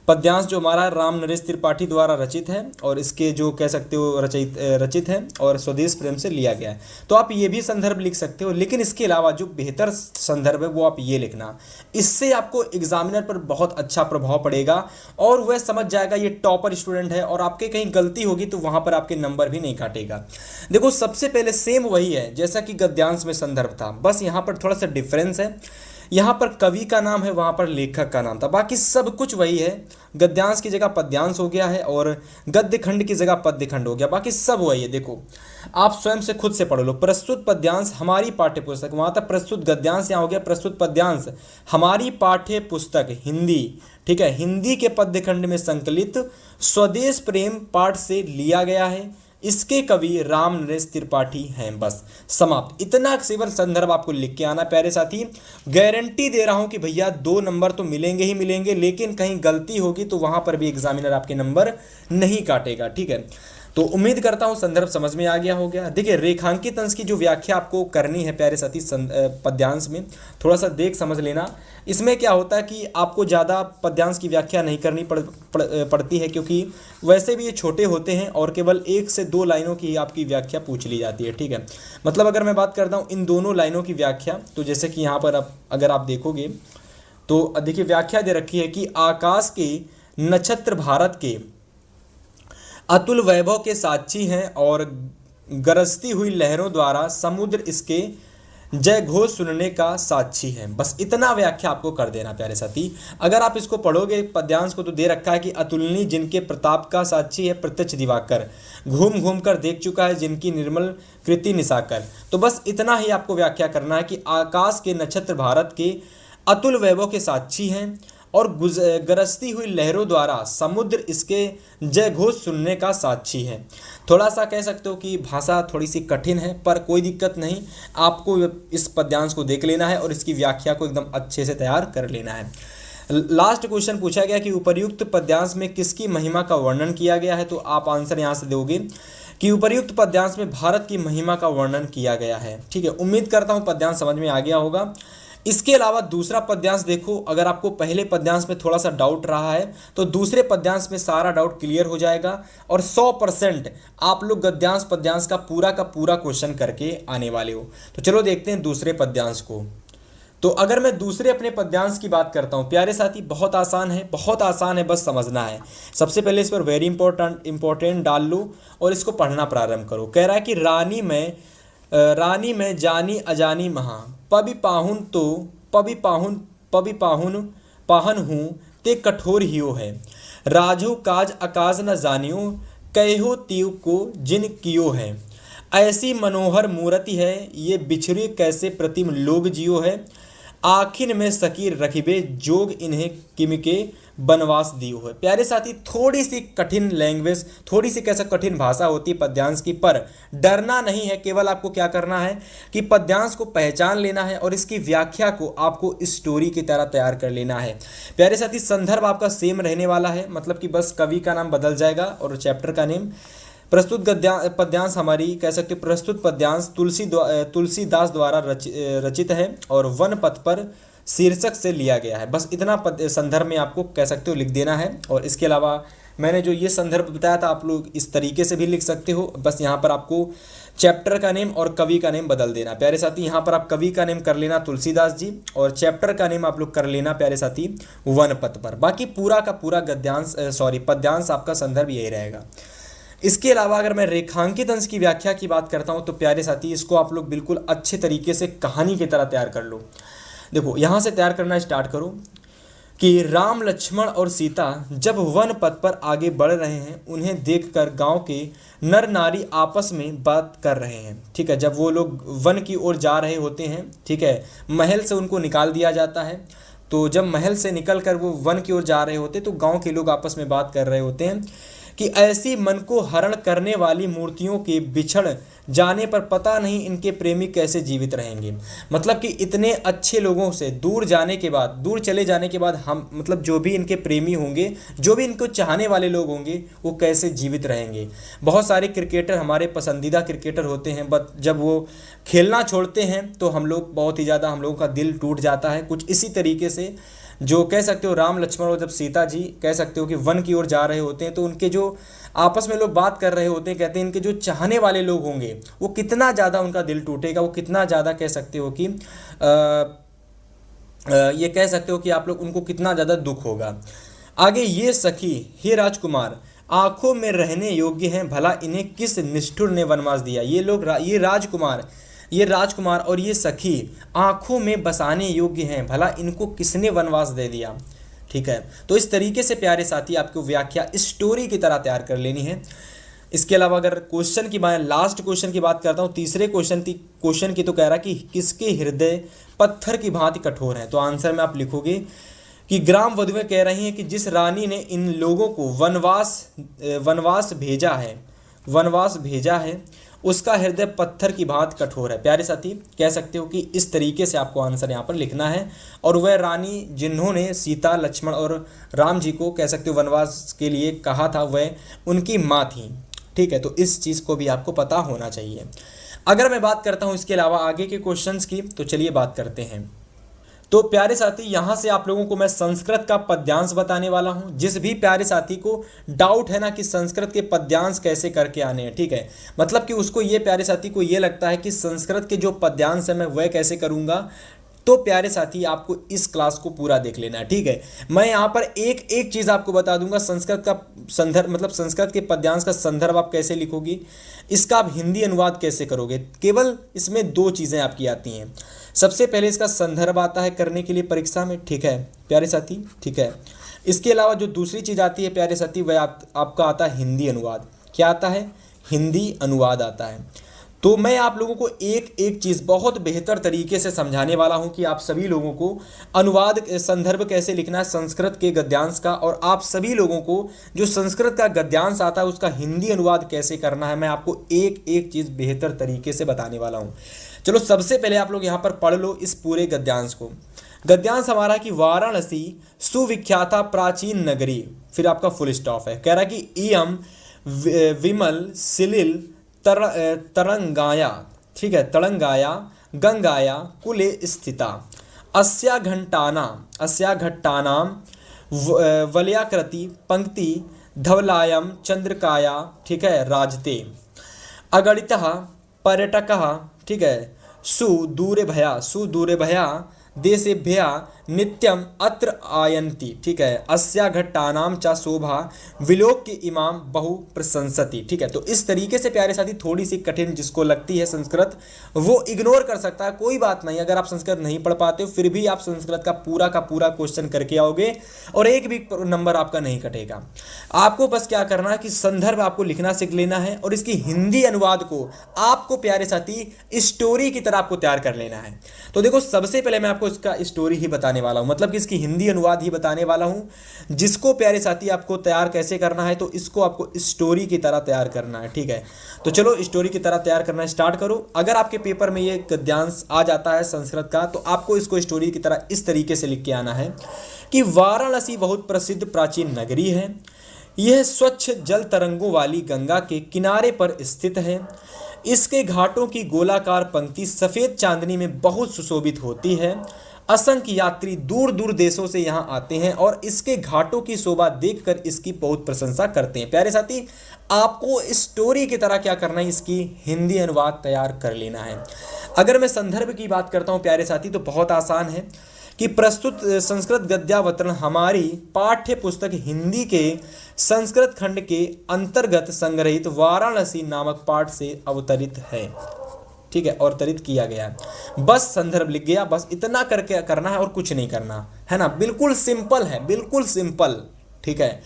पद्यांश जो हमारा राम नरेश त्रिपाठी द्वारा रचित है और इसके जो कह सकते हो रचित है और स्वदेश प्रेम से लिया गया है। तो आप ये भी संदर्भ लिख सकते हो, लेकिन इसके अलावा जो बेहतर संदर्भ है वो आप ये लिखना। इससे आपको एग्जामिनर पर बहुत अच्छा प्रभाव पड़ेगा और वह समझ जाएगा ये टॉपर स्टूडेंट है, और आपके कहीं गलती होगी तो वहाँ पर आपके नंबर भी नहीं काटेगा। देखो सबसे पहले सेम वही है जैसा कि गद्यांश में संदर्भ था, बस यहाँ पर थोड़ा सा डिफरेंस है यहाँ पर कवि का नाम है, वहाँ पर लेखक का नाम था, बाकी सब कुछ वही है। गद्यांश की जगह पद्यांश हो गया है और गद्य खंड की जगह पद्य खंड हो गया, बाकी सब वही है। देखो आप स्वयं से खुद से पढ़ लो। प्रस्तुत पद्यांश हमारी पाठ्य पुस्तक, वहाँ तक प्रस्तुत गद्यांश, यहाँ हो गया प्रस्तुत पद्यांश हमारी पाठ्य पुस्तक हिंदी, ठीक है, हिंदी के पद्य खंड में संकलित स्वदेश प्रेम पाठ से लिया गया है। इसके कवि राम नरेश त्रिपाठी हैं। बस समाप्त। इतना केवल संदर्भ आपको लिख के आना प्यारे साथी। गारंटी दे रहा हूं कि भैया 2 नंबर तो मिलेंगे ही मिलेंगे, लेकिन कहीं गलती होगी तो वहां पर भी एग्जामिनर आपके नंबर नहीं काटेगा, ठीक है। तो उम्मीद करता हूं संदर्भ समझ में आ गया हो गया। देखिए रेखांकित अंश की जो व्याख्या आपको करनी है प्यारे साथी पद्यांश में, थोड़ा सा देख समझ लेना। इसमें क्या होता है कि आपको ज़्यादा पद्यांश की व्याख्या नहीं करनी पड़ती है, क्योंकि वैसे भी ये छोटे होते हैं और केवल 1 से 2 लाइनों की आपकी व्याख्या पूछ ली जाती है, ठीक है। मतलब अगर मैं बात करता हूँ इन दोनों लाइनों की व्याख्या, तो जैसे कि यहाँ पर अगर आप देखोगे तो देखिए व्याख्या दे रखी है कि आकाश के नक्षत्र भारत के अतुल वैभव के साक्षी हैं और गरजती हुई लहरों द्वारा समुद्र इसके जय घोष सुनने का साक्षी है। बस इतना व्याख्या आपको कर देना प्यारे साथी। अगर आप इसको पढ़ोगे पद्यांश को तो दे रखा है कि अतुलनीय जिनके प्रताप का साक्षी है प्रत्यक्ष दिवाकर, घूम घूम कर देख चुका है जिनकी निर्मल कृति निशाकर। तो बस इतना ही आपको व्याख्या करना है कि आकाश के नक्षत्र भारत के अतुल वैभव के साक्षी हैं और गरजती हुई लहरों द्वारा समुद्र इसके जय घोष सुनने का साक्षी है। थोड़ा सा कह सकते हो कि भाषा थोड़ी सी कठिन है, पर कोई दिक्कत नहीं, आपको इस पद्यांश को देख लेना है और इसकी व्याख्या को एकदम अच्छे से तैयार कर लेना है। लास्ट क्वेश्चन पूछा गया कि उपर्युक्त पद्यांश में किसकी महिमा का वर्णन किया गया है, तो आप आंसर यहाँ से दोगे कि उपर्युक्त पद्यांश में भारत की महिमा का वर्णन किया गया है, ठीक है। उम्मीद करता हूँ पद्यांश समझ में आ गया होगा। इसके अलावा दूसरा पद्यांश देखो, अगर आपको पहले पद्यांश में थोड़ा सा डाउट रहा है तो दूसरे पद्यांश में सारा डाउट क्लियर हो जाएगा और 100% आप लोग गद्यांश पद्यांश का पूरा क्वेश्चन करके आने वाले हो। तो चलो देखते हैं दूसरे पद्यांश को। तो अगर मैं दूसरे अपने पद्यांश की बात करता हूँ प्यारे साथी, बहुत आसान है, बहुत आसान है, बस समझना है। सबसे पहले इस पर वेरी इंपॉर्टेंट डाल लो और इसको पढ़ना प्रारंभ करो। कह रहा है कि रानी में जानी अजानी महा, पबि पाहन हूँ ते कठोर हियो है, राजो काज अकाज न जानियो, कहो तीव को जिन कियो है, ऐसी मनोहर मूर्ति है ये बिछड़े कैसे प्रतिम लोग जियो है, आखिर में सकीर रखिबे जोग इन्हें किमके बनवास दियो है। प्यारे साथी थोड़ी सी कठिन लैंग्वेज, थोड़ी सी कैसा कठिन भाषा होती है पद्यांश की, पर डरना नहीं है। केवल आपको क्या करना है कि पद्यांश को पहचान लेना है और इसकी व्याख्या को आपको स्टोरी की तरह तैयार कर लेना है। प्यारे साथी संदर्भ आपका सेम रहने वाला है, मतलब कि बस कवि का नाम बदल जाएगा और चैप्टर का नेम। प्रस्तुत पद्यांश हमारी कह सकते प्रस्तुत पद्यांश तुलसीदास द्वारा रचित है और वन पथ पर शीर्षक से लिया गया है। बस इतना संदर्भ में आपको कह सकते हो लिख देना है। और इसके अलावा मैंने जो ये संदर्भ बताया था आप लोग इस तरीके से भी लिख सकते हो, बस यहाँ पर आपको चैप्टर का नेम और कवि का नेम बदल देना। प्यारे साथी यहाँ पर आप कवि का नेम कर लेना तुलसीदास जी और चैप्टर का नेम आप लोग कर लेना प्यारे साथी वन पथ पर। बाकी पूरा का पूरा पद्यांश आपका संदर्भ यही रहेगा। इसके अलावा अगर मैं रेखांकित अंश की व्याख्या की बात करता हूँ तो प्यारे साथी इसको आप लोग बिल्कुल अच्छे तरीके से कहानी की तरह तैयार कर लो। देखो यहाँ से तैयार करना स्टार्ट करो कि राम लक्ष्मण और सीता जब वन पथ पर आगे बढ़ रहे हैं, उन्हें देखकर गांव के नर नारी आपस में बात कर रहे हैं, ठीक है। जब वो लोग वन की ओर जा रहे होते हैं, ठीक है, महल से उनको निकाल दिया जाता है, तो जब महल से निकल कर वो वन की ओर जा रहे होते तो गांव के लोग आपस में बात कर रहे होते हैं कि ऐसी मन को हरण करने वाली मूर्तियों के बिछड़ जाने पर पता नहीं इनके प्रेमी कैसे जीवित रहेंगे। मतलब कि इतने अच्छे लोगों से दूर चले जाने के बाद हम मतलब जो भी इनके प्रेमी होंगे, जो भी इनको चाहने वाले लोग होंगे, वो कैसे जीवित रहेंगे। बहुत सारे क्रिकेटर हमारे पसंदीदा क्रिकेटर होते हैं, बट जब वो खेलना छोड़ते हैं तो हम लोगों का दिल टूट जाता है। कुछ इसी तरीके से जो कह सकते हो राम लक्ष्मण और जब सीता जी कह सकते हो कि वन की ओर जा रहे होते हैं तो उनके जो आपस में लोग बात कर रहे होते हैं, कहते हैं इनके जो चाहने वाले लोग होंगे वो कितना ज़्यादा उनका दिल टूटेगा, वो कितना ज़्यादा कह सकते हो कि ये कह सकते हो कि आप लोग उनको कितना ज़्यादा दुख होगा। आगे ये सखी हे राजकुमार आंखों में रहने योग्य हैं, भला इन्हें किस निष्ठुर ने वनवास दिया। ये राजकुमार ये राजकुमार और ये सखी आंखों में बसाने योग्य हैं, भला इनको किसने वनवास दे दिया। ठीक है, तो इस तरीके से प्यारे साथी आपको व्याख्या स्टोरी की तरह तैयार कर लेनी है। इसके अलावा अगर क्वेश्चन की बात, लास्ट क्वेश्चन की बात करता हूँ, तीसरे क्वेश्चन की तो कह रहा कि किसके हृदय पत्थर की भांति कठोर है। तो आंसर में आप लिखोगे कि ग्राम वधुएं कह रही हैं कि जिस रानी ने इन लोगों को वनवास भेजा है उसका हृदय पत्थर की भांति कठोर है। प्यारे साथी कह सकते हो कि इस तरीके से आपको आंसर यहाँ पर लिखना है। और वह रानी जिन्होंने सीता, लक्ष्मण और राम जी को कह सकते हो वनवास के लिए कहा था, वह उनकी माँ थी। ठीक है, तो इस चीज़ को भी आपको पता होना चाहिए। अगर मैं बात करता हूँ इसके अलावा आगे के क्वेश्चंस की, तो चलिए बात करते हैं। तो प्यारे साथी यहाँ से आप लोगों को मैं संस्कृत का पद्यांश बताने वाला हूँ। जिस भी प्यारे साथी को डाउट है ना कि संस्कृत के पद्यांश कैसे करके आने हैं, ठीक है, मतलब कि उसको ये प्यारे साथी को ये लगता है कि संस्कृत के जो पद्यांश है मैं वह कैसे करूँगा, तो प्यारे साथी आपको इस क्लास को पूरा देख लेना है। ठीक है, मैं यहाँ पर एक एक चीज़ आपको बता दूंगा। संस्कृत का संदर्भ मतलब संस्कृत के पद्यांश का संदर्भ आप कैसे लिखोगी, इसका आप हिंदी अनुवाद कैसे करोगे, केवल इसमें दो चीज़ें आपकी आती हैं। सबसे पहले इसका संदर्भ आता है करने के लिए परीक्षा में, ठीक है प्यारे साथी, ठीक है। इसके अलावा जो दूसरी चीज़ आती है प्यारे साथी वह आपका आता है हिंदी अनुवाद। क्या आता है? हिंदी अनुवाद आता है। तो मैं आप लोगों को एक एक चीज़ बहुत बेहतर तरीके से समझाने वाला हूं कि आप सभी लोगों को अनुवाद संदर्भ कैसे लिखना है संस्कृत के गद्यांश का, और आप सभी लोगों को जो संस्कृत का गद्यांश आता है उसका हिंदी अनुवाद कैसे करना है, मैं आपको एक एक चीज़ बेहतर तरीके से बताने वाला हूँ। चलो सबसे पहले आप लोग यहाँ पर पढ़ लो इस पूरे गद्यांश को। गद्यांश हमारा कि वाराणसी सुविख्याता प्राचीन नगरी, फिर आपका फुल स्टॉप है। कह रहा कि इयम विमल सिलिल तरंगाया, ठीक है, तड़ंगाया गंगाया कुले स्थिता अस्या घट्टानाम वलयाकृति पंक्ति धवलायम चंद्रकाया, ठीक है, राजते अगणितः पर्यटकः, ठीक है, सुदूरे भया देशेभ्या नित्यम अत्र आयन्ति, ठीक है, अस्या घट्टानाम च शोभा विलोक्य इमाम बहु प्रशंसति। ठीक है, तो इस तरीके से प्यारे साथी थोड़ी सी कठिन जिसको लगती है संस्कृत वो इग्नोर कर सकता है, कोई बात नहीं। अगर आप संस्कृत नहीं पढ़ पाते हो फिर भी आप संस्कृत का पूरा क्वेश्चन करके आओगे और एक भी नंबर आपका नहीं कटेगा। आपको बस क्या करना है कि संदर्भ आपको लिखना सीख लेना है और इसकी हिंदी अनुवाद को आपको प्यारे साथी स्टोरी की तरह आपको तैयार कर लेना है। तो देखो सबसे पहले मैं आपको इसका स्टोरी ही बताने वाला हूं, मतलब कि इसकी हिंदी अनुवाद ही बताने वाला हूं। जिसको प्यारे साथी आपको तैयार कैसे करना है, तो इसको आपको स्टोरी की तरह तैयार करना है। ठीक है, तो चलो स्टोरी की तरह तैयार करना स्टार्ट करो। अगर आपके पेपर में ये गद्यांश आ जाता है संस्कृत का तो आपको इसको स्टोरी की तरह इस तरीके से लिख के आना है कि वाराणसी बहुत प्रसिद्ध प्राचीन नगरी है। यह स्वच्छ जल तरंगों वाली गंगा के किनारे पर स्थित है। इसके घाटों की गोलाकार पंक्ति सफेद चांदनी में बहुत सुशोभित होती है। असंख्य यात्री दूर दूर देशों से यहाँ आते हैं और इसके घाटों की शोभा देखकर इसकी बहुत प्रशंसा करते हैं। प्यारे साथी आपको स्टोरी की तरह क्या करना है, इसकी हिंदी अनुवाद तैयार कर लेना है। अगर मैं संदर्भ की बात करता हूँ प्यारे साथी तो बहुत आसान है कि प्रस्तुत संस्कृत गद्यावतरण हमारी पाठ्य पुस्तक हिंदी के संस्कृत खंड के अंतर्गत संग्रहित वाराणसी नामक पाठ से अवतरित है। ठीक है, अवतरित किया गया है। बस संदर्भ लिख गया, बस इतना करके करना है और कुछ नहीं करना है ना। बिल्कुल सिंपल है, बिल्कुल सिंपल। ठीक है,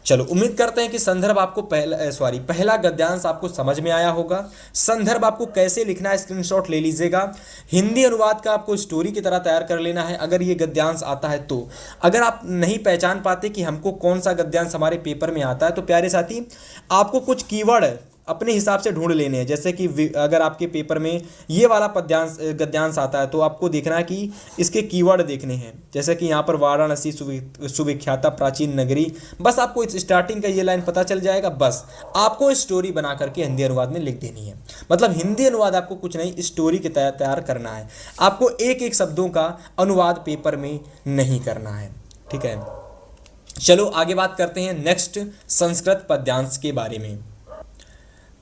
चलो उम्मीद करते हैं कि संदर्भ आपको पहला गद्यांश आपको समझ में आया होगा। संदर्भ आपको कैसे लिखना है स्क्रीनशॉट ले लीजिएगा। हिंदी अनुवाद का आपको स्टोरी की तरह तैयार कर लेना है अगर ये गद्यांश आता है तो। अगर आप नहीं पहचान पाते कि हमको कौन सा गद्यांश हमारे पेपर में आता है तो प्यारे साथी आपको कुछ कीवर्ड अपने हिसाब से ढूंढ लेने हैं। जैसे कि अगर आपके पेपर में ये वाला गद्यांश आता है तो आपको देखना है कि इसके कीवर्ड देखने हैं। जैसे कि यहाँ पर वाराणसी सुविख्याता प्राचीन नगरी, बस आपको इस स्टार्टिंग का ये लाइन पता चल जाएगा। बस आपको स्टोरी बना करके हिंदी अनुवाद में लिख देनी है। मतलब हिंदी अनुवाद आपको कुछ नहीं, स्टोरी के तैयार करना है। आपको एक एक शब्दों का अनुवाद पेपर में नहीं करना है। ठीक है, चलो आगे बात करते हैं नेक्स्ट संस्कृत पद्यांश के बारे में।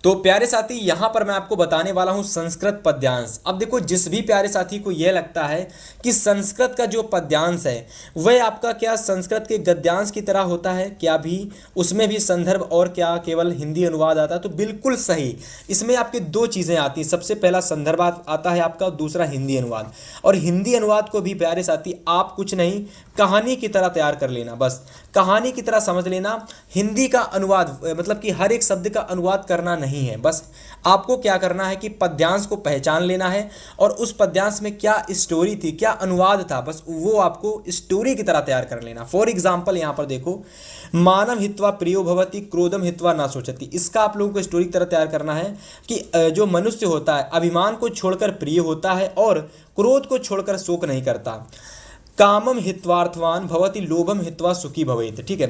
तो प्यारे साथी यहाँ पर मैं आपको बताने वाला हूँ संस्कृत पद्यांश। अब देखो, जिस भी प्यारे साथी को यह लगता है कि संस्कृत का जो पद्यांश है वह आपका क्या संस्कृत के गद्यांश की तरह होता है, क्या भी उसमें भी संदर्भ और क्या केवल हिंदी अनुवाद आता है, तो बिल्कुल सही। इसमें आपकी दो चीज़ें आती हैं, सबसे पहला संदर्भ आता है आपका, दूसरा हिंदी अनुवाद। और हिंदी अनुवाद को भी प्यारे साथी आप कुछ नहीं, कहानी की तरह तैयार कर लेना, बस कहानी की तरह समझ लेना। हिंदी का अनुवाद मतलब कि हर एक शब्द का अनुवाद करना नहीं है, बस आपको क्या करना है कि पद्यांश को पहचान लेना है और उस पद्यांश में क्या स्टोरी थी, क्या अनुवाद था, बस वो आपको स्टोरी की तरह तैयार कर लेना। फॉर एग्जाम्पल यहाँ पर देखो, मानव हित्वा प्रियो भवति क्रोधम हित्वा ना सोचती, इसका आप लोगों को स्टोरी की तरह तैयार करना है कि जो मनुष्य होता है अभिमान को छोड़कर प्रिय होता है और क्रोध को छोड़कर शोक नहीं करता। कामम हित्वार्थवान भवति लोभम हित्वा सुखी भवेत, ठीक है,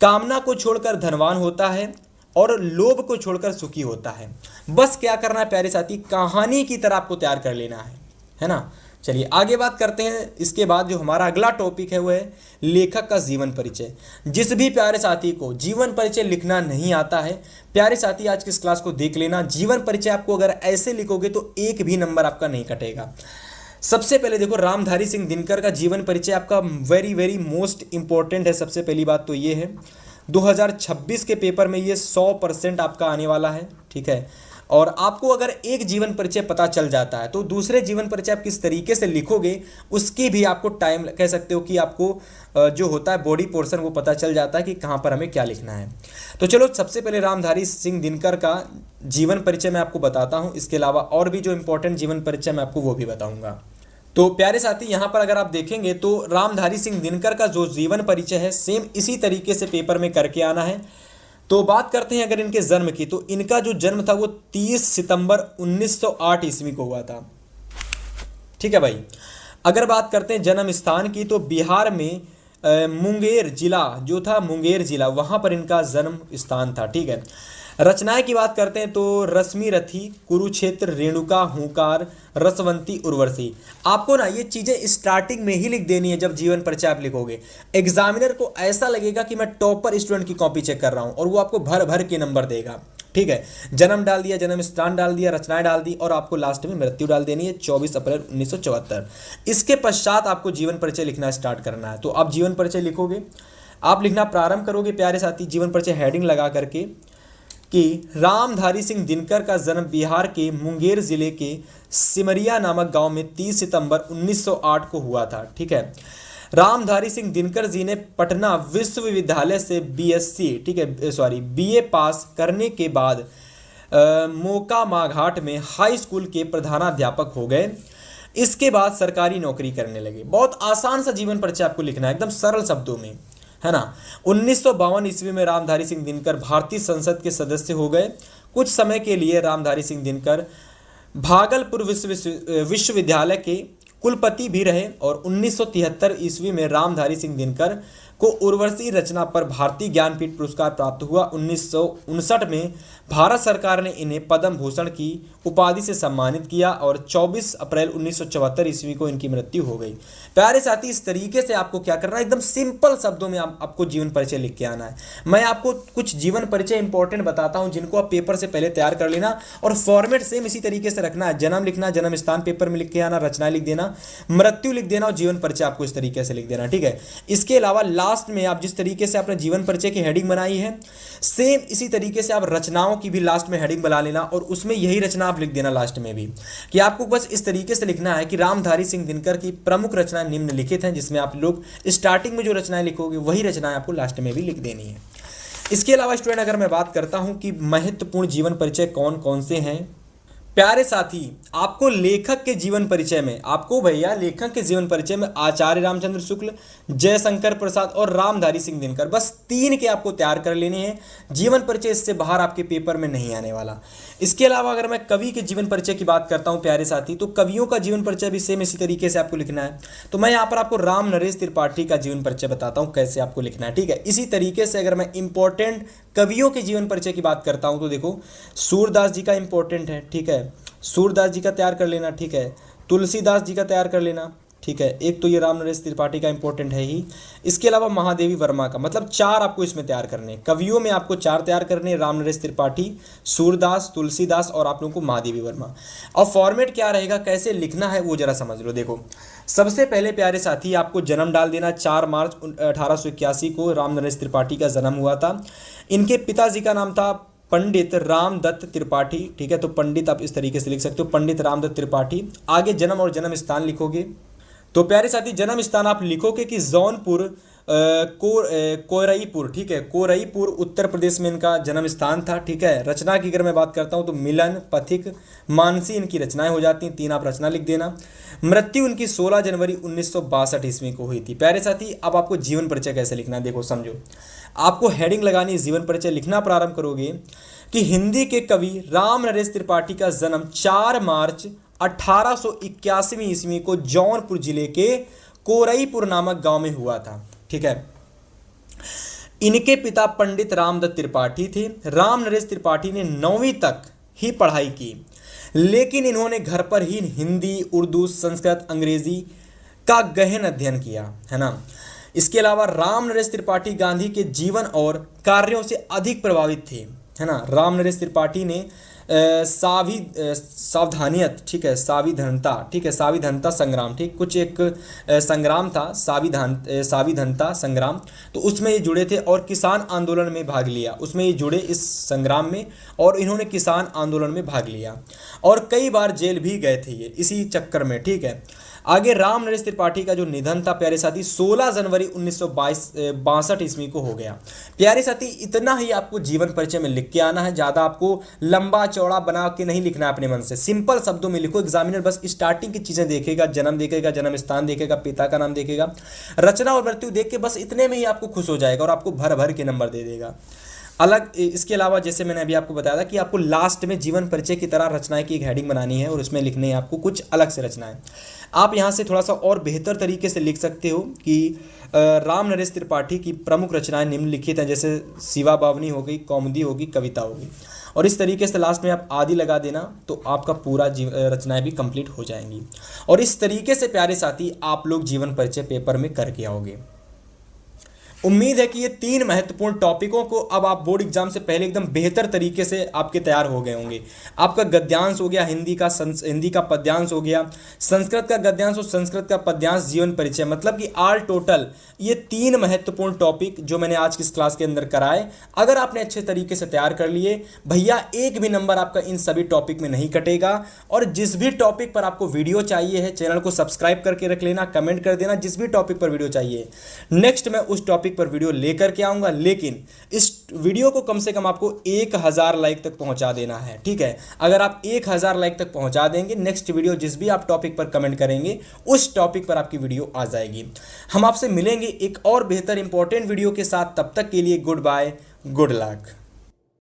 कामना को छोड़कर धनवान होता है और लोभ को छोड़कर सुखी होता है। बस क्या करना है प्यारे साथी, कहानी की तरह आपको तैयार कर लेना है ना। चलिए आगे बात करते हैं। इसके बाद जो हमारा अगला टॉपिक है वो है लेखक का जीवन परिचय। जिस भी प्यारे साथी को जीवन परिचय लिखना नहीं आता है, प्यारे साथी आज की इस क्लास को देख लेना। जीवन परिचय आपको अगर ऐसे लिखोगे तो एक भी नंबर आपका नहीं कटेगा। सबसे पहले देखो, रामधारी सिंह दिनकर का जीवन परिचय आपका वेरी वेरी मोस्ट इंपॉर्टेंट है। सबसे पहली बात तो ये है 2026 के पेपर में ये 100% आपका आने वाला है, ठीक है। और आपको अगर एक जीवन परिचय पता चल जाता है तो दूसरे जीवन परिचय आप किस तरीके से लिखोगे उसकी भी आपको टाइम कह सकते हो कि आपको जो होता है बॉडी पोर्शन वो पता चल जाता है कि कहाँ पर हमें क्या लिखना है। तो चलो सबसे पहले रामधारी सिंह दिनकर का जीवन परिचय मैं आपको बताता हूँ। इसके अलावा और भी जो इंपॉर्टेंट जीवन परिचय मैं आपको वो भी बताऊँगा। तो प्यारे साथी यहाँ पर अगर आप देखेंगे तो रामधारी सिंह दिनकर का जो जीवन परिचय है सेम इसी तरीके से पेपर में करके आना है। तो बात करते हैं अगर इनके जन्म की, तो इनका जो जन्म था वो 30 सितंबर 1908 ईस्वी को हुआ था, ठीक है भाई। अगर बात करते हैं जन्म स्थान की तो बिहार में मुंगेर जिला जो था, मुंगेर जिला वहाँ पर इनका जन्म स्थान था, ठीक है। रचनाएं की बात करते हैं तो रश्मि रथी, कुरुक्षेत्र, रेणुका, हुंकार, रसवंती, उर्वशी। आपको ना ये चीज़ें स्टार्टिंग में ही लिख देनी है जब जीवन परिचय आप लिखोगे। एग्जामिनर को ऐसा लगेगा कि मैं टॉपर स्टूडेंट की कॉपी चेक कर रहा हूँ और वो आपको भर भर के नंबर देगा, ठीक है। जन्म डाल दिया, जन्म स्थान डाल दिया, रचनाएं डाल दी और आपको लास्ट में मृत्यु डाल देनी है 24 अप्रैल 1974। इसके पश्चात आपको जीवन परिचय लिखना स्टार्ट करना है। तो आप जीवन परिचय लिखोगे, आप लिखना प्रारंभ करोगे प्यारे साथी जीवन परिचय हेडिंग लगा करके कि रामधारी सिंह दिनकर का जन्म बिहार के मुंगेर जिले के सिमरिया नामक गांव में 30 सितंबर 1908 को हुआ था, ठीक है। रामधारी सिंह दिनकर जी ने पटना विश्वविद्यालय से बीएससी, ठीक है, सॉरी बीए पास करने के बाद मोका घाट में हाई स्कूल के प्रधानाध्यापक हो गए। इसके बाद सरकारी नौकरी करने लगे। बहुत आसान सा जीवन परिचय आपको लिखना है, एकदम सरल शब्दों में, है ना। 1952 ईस्वी में रामधारी सिंह दिनकर भारतीय संसद के सदस्य हो गए। कुछ समय के लिए रामधारी सिंह दिनकर भागलपुर विश्वविद्यालय के कुलपति भी रहे और 1973 ईस्वी में रामधारी सिंह दिनकर को उर्वशी रचना पर भारतीय ज्ञानपीठ पुरस्कार प्राप्त हुआ। 1959 में भारत सरकार ने इन्हें पद्म भूषण की उपाधि से सम्मानित किया और 24 अप्रैल 1974 ईस्वी को इनकी मृत्यु हो गई। प्यारे साथी इस तरीके से आपको क्या करना है, एकदम सिंपल शब्दों में आपको जीवन परिचय लिख के आना है। मैं आपको कुछ जीवन परिचय इंपॉर्टेंट बताता हूं जिनको आप पेपर से पहले तैयार कर लेना और फॉर्मेट सेम इसी तरीके से रखना है। जन्म लिखना, जन्म स्थान पेपर में लिख के आना, रचनाएं लिख देना, मृत्यु लिख देना और जीवन परिचय आपको इस तरीके से लिख देना, ठीक है। इसके अलावा लास्ट में आप जिस तरीके से आपने जीवन परिचय की हेडिंग बनाई है सेम इसी तरीके से आप रचनाओं की भी लास्ट में हेडिंग बना लेना और उसमें यही रचना आप लिख देना लास्ट में भी, कि आपको बस इस तरीके से लिखना है कि रामधारी सिंह दिनकर की प्रमुख रचनाएं निम्नलिखित हैं, जिसमें आप लोग स्टार्टिंग में जो रचनाएं लिखोगे वही रचनाएं आपको लास्ट में भी लिख देनी है। इसके अलावा स्टूडेंट अगर मैं बात करता हूं कि महत्वपूर्ण जीवन परिचय कौन कौन से हैं, प्यारे साथी आपको लेखक के जीवन परिचय में, आपको भैया लेखक के जीवन परिचय में आचार्य रामचंद्र शुक्ल, जयशंकर प्रसाद और रामधारी सिंह दिनकर, बस 3 के आपको तैयार कर लेने हैं। जीवन परिचय इससे बाहर आपके पेपर में नहीं आने वाला। इसके अलावा अगर मैं कवि के जीवन परिचय की बात करता हूं प्यारे साथी, तो कवियों का जीवन परिचय भी सेम इसी तरीके से आपको लिखना है। तो मैं यहाँ पर आपको राम नरेश त्रिपाठी का जीवन परिचय बताता हूँ कैसे आपको लिखना है, ठीक है। इसी तरीके से अगर मैं इंपॉर्टेंट कवियों के जीवन परिचय की बात करता हूँ तो देखो सूरदास जी का इंपॉर्टेंट है, ठीक है, सूरदास जी का तैयार कर लेना, ठीक है। तुलसीदास जी का तैयार कर लेना, ठीक है, एक तो ये राम नरेश त्रिपाठी का इंपॉर्टेंट है ही। इसके अलावा महादेवी वर्मा का, मतलब 4 आपको इसमें तैयार करने, कवियों में आपको 4 तैयार करने, राम नरेश त्रिपाठी, सूरदास, तुलसीदास और आप लोगों को महादेवी वर्मा। और फॉर्मेट क्या रहेगा, कैसे लिखना है वो जरा समझ लो। देखो सबसे पहले प्यारे साथी आपको जन्म डाल देना, 4 मार्च 1881 को राम नरेश त्रिपाठी का जन्म हुआ था। इनके पिताजी का नाम था पंडित रामदत्त त्रिपाठी, ठीक है, तो पंडित आप इस तरीके से लिख सकते हो, पंडित रामदत्त त्रिपाठी। आगे जन्म और जन्म स्थान लिखोगे, तो प्यारे साथी जन्म स्थान आप लिखोगे कि जौनपुर कोरईपुर, ठीक है, कोरईपुर उत्तर प्रदेश में इनका जन्म स्थान था, ठीक है। रचना की अगर मैं बात करता हूं तो मिलन, पथिक, मानसी इनकी रचनाएं हो जाती हैं, 3 आप रचना लिख देना। मृत्यु इनकी 16 जनवरी 1962 ईस्वी को हुई थी। प्यारे साथी अब आपको जीवन परिचय कैसे लिखना है, देखो समझो, आपको हेडिंग लगानी, जीवन परिचय लिखना प्रारंभ करोगे कि हिंदी के कवि राम नरेश त्रिपाठी का जन्म 4 मार्च 1881 ईस्वी को जौनपुर जिले के कोरईपुर नामक गांव में हुआ था, ठीक है। इनके पिता पंडित रामदत्त त्रिपाठी थे। राम नरेश त्रिपाठी ने 9वीं तक ही पढ़ाई की, लेकिन इन्होंने घर पर ही हिंदी, उर्दू, संस्कृत, अंग्रेजी का गहन अध्ययन किया, है ना। इसके अलावा राम नरेश त्रिपाठी गांधी के जीवन और कार्यों से अधिक प्रभावित थे, है ना। राम नरेश त्रिपाठी ने सावधानियत, ठीक है, साविधनता, ठीक है, साविधनता संग्राम, ठीक, कुछ एक संग्राम था, साविधनता संग्राम, तो उसमें ये जुड़े थे और किसान आंदोलन में भाग लिया, उसमें ये जुड़े इस संग्राम में, और इन्होंने किसान आंदोलन में भाग लिया और कई बार जेल भी गए थे ये इसी चक्कर में, ठीक है। आगे राम नरेश त्रिपाठी का जो निधन था प्यारे साथी 16 जनवरी 1962 ईस्वी को हो गया। प्यारे साथी इतना ही आपको जीवन परिचय में लिख के आना है, ज़्यादा आपको लंबा चौड़ा बना के नहीं लिखना है अपने मन से, सिंपल शब्दों में लिखो। एग्जामिनर बस स्टार्टिंग की चीज़ें देखेगा, जन्म देखेगा, जन्म स्थान देखेगा, पिता का नाम देखेगा, रचना और मृत्यु देख के बस इतने में ही आपको खुश हो जाएगा और आपको भर भर के नंबर दे देगा। अलग इसके अलावा जैसे मैंने अभी आपको बताया था कि आपको लास्ट में जीवन परिचय की तरह रचनाएं की एक हेडिंग बनानी है और उसमें लिखने है आपको कुछ अलग से रचनाएं। आप यहाँ से थोड़ा सा और बेहतर तरीके से लिख सकते हो कि राम नरेश त्रिपाठी की प्रमुख रचनाएं निम्नलिखित हैं, जैसे शिवा बावनी हो गई, कौमुदी होगी, कविता होगी, और इस तरीके से लास्ट में आप आदि लगा देना तो आपका पूरा रचनाएं भी कंप्लीट हो जाएंगी। और इस तरीके से प्यारे साथी आप लोग जीवन परिचय पेपर में करके आओगे। उम्मीद है कि ये 3 महत्वपूर्ण टॉपिकों को अब आप बोर्ड एग्जाम से पहले एकदम बेहतर तरीके से आपके तैयार हो गए होंगे। आपका गद्यांश हो गया, हिंदी का पद्यांश हो गया, संस्कृत का गद्यांश और संस्कृत का पद्यांश, जीवन परिचय, मतलब कि ऑल टोटल ये 3 महत्वपूर्ण टॉपिक जो मैंने आज की इस क्लास के अंदर कराए, अगर आपने अच्छे तरीके से तैयार कर लिए भैया, एक भी नंबर आपका इन सभी टॉपिक में नहीं कटेगा। और जिस भी टॉपिक पर आपको वीडियो चाहिए है, चैनल को सब्सक्राइब करके रख लेना, कमेंट कर देना जिस भी टॉपिक पर वीडियो चाहिए, नेक्स्ट मैं उस टॉपिक पर वीडियो लेकर के आऊंगा। लेकिन इस वीडियो को कम से कम आपको 1000 लाइक तक पहुंचा देना है, ठीक है। अगर आप 1000 लाइक तक पहुंचा देंगे, नेक्स्ट वीडियो जिस भी आप टॉपिक पर कमेंट करेंगे उस टॉपिक पर आपकी वीडियो आ जाएगी। हम आपसे मिलेंगे एक और बेहतर इंपॉर्टेंट वीडियो के साथ, तब तक के लिए गुड बाय, गुड लक।